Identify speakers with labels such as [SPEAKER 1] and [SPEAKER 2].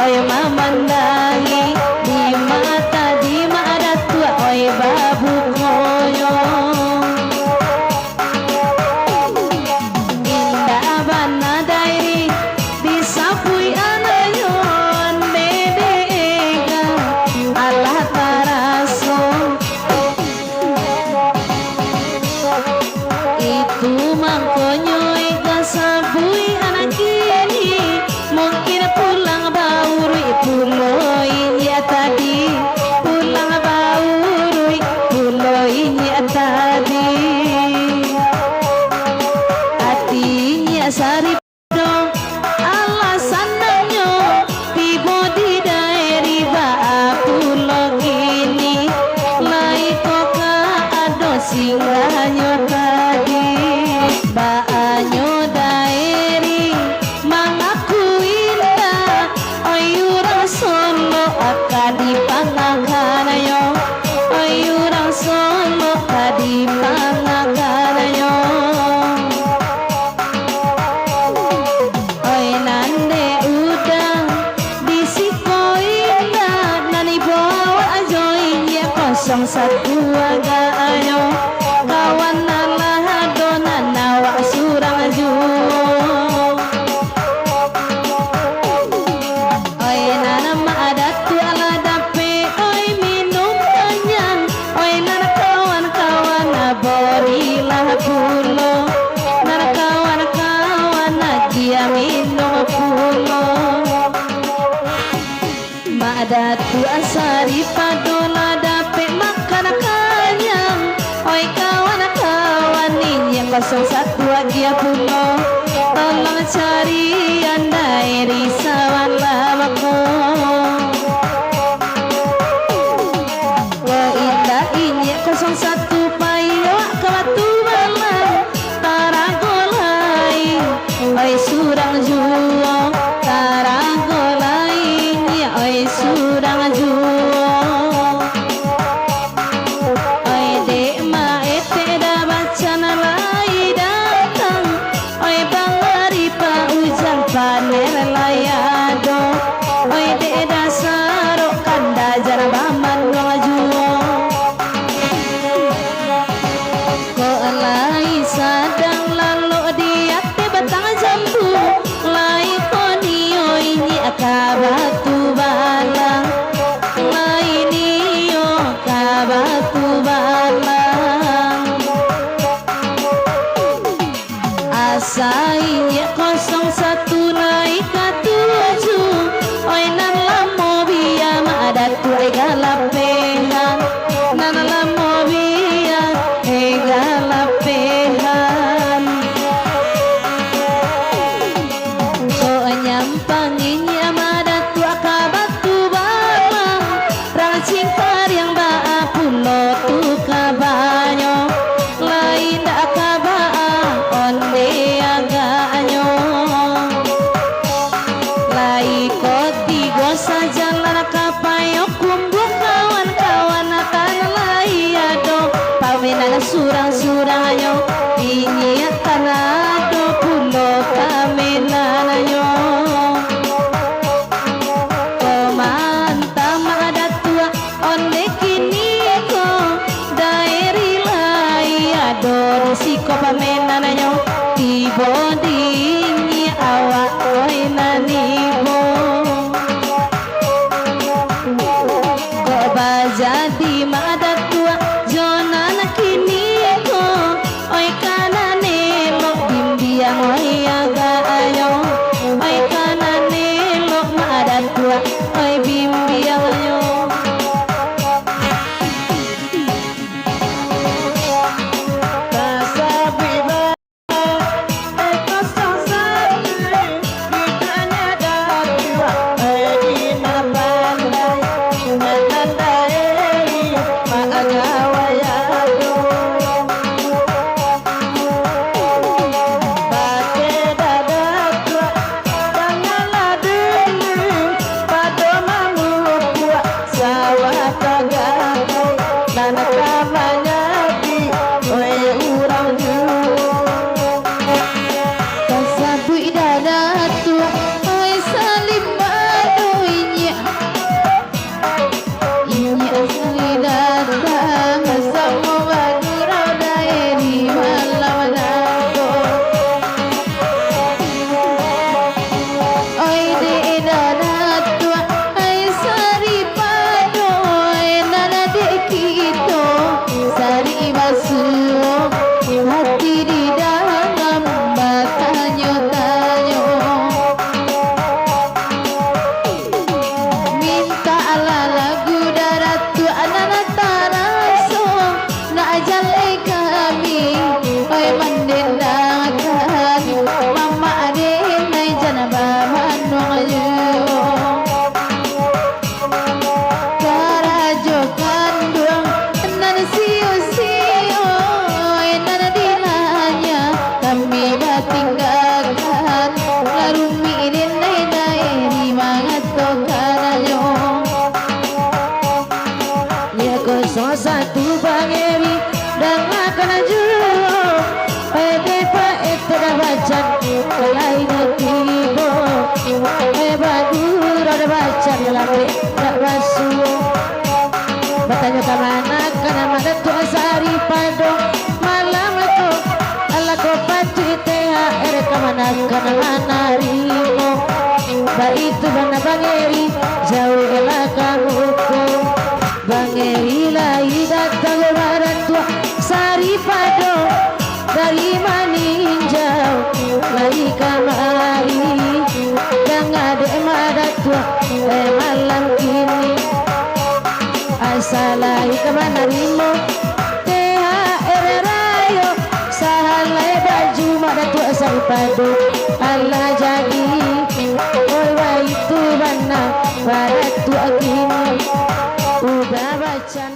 [SPEAKER 1] oi memandangi di mata di mata tua oi babu koyo indah bana dairi disapui anayon bedega Allah taraso itu mangkonyoy kasabui anak ini mungkin pulang bauri puloy ya tadi pulang bauri puloy ya tadi hatinya sari dong alasannya tibo di daerah pulau ini lai koka ado singgahnya tadi baanyo daeri mangakuinda oyurang solo akadi pangakanayo oyurang solo akadi pangakanayo oy nande udang disikoinda nani bawa ajoinya 01 agaanyo kawan nalah dona nawa surang juo oi nana maadat ala dape oi minum kenyang oi nana kawan-kawan borilah pulo nana kawan-kawan dia minum pulo maadat asari padola dape makan kenyang oi kawan-kawan ini 01 dia pulo tolong cari andai risawan lamaku wa indah ini 01 payo kabatu malam taragolai oi surang juo taragolai oi surang juo paner layado oi de dasaro kanda jarabaman ngajuo ko lai sadang lalu dia te batang jambu lai koni oi ni akabatu balang lai ni yo kabatu balang asainya 01 naik ke 7 oi nan lamo biya maadat oi galapehan nan lamo biya galapehan ko nyampanginya maadat tua kabatu balang rang cingkar yang baa pulo tu kabanyo lain dak kabaa onde agaanyo saja lara kapayo kumbu kawan-kawan akan layado pawinan surang-suranganyo ingin tanado pulo kaminananyo komanta maadat tua onde kini ko daeri layado risiko paminananyo tibo dingi awak oi nanibo jadi maadat tua jona nakini ko oi kanane lo bimbiang oi agayo oi kanane lo maadat tua oi bimbiang yo cari lambe tak basuh. Bertanya ke mana karena mana tua sari pado malam aku ala ko patu THR ke mana karena mana rimo baik itu bana bangeri jauh elah kamu ko bangeri lagi datang lebaran tua sari pado dari maninjau lagi kamari dan ada madat tua malam ini asalai kemana rimo THR rayo sahalai baju madat tua sari pado Allah jadi oi wai itu bana madat tua kini udah bacan.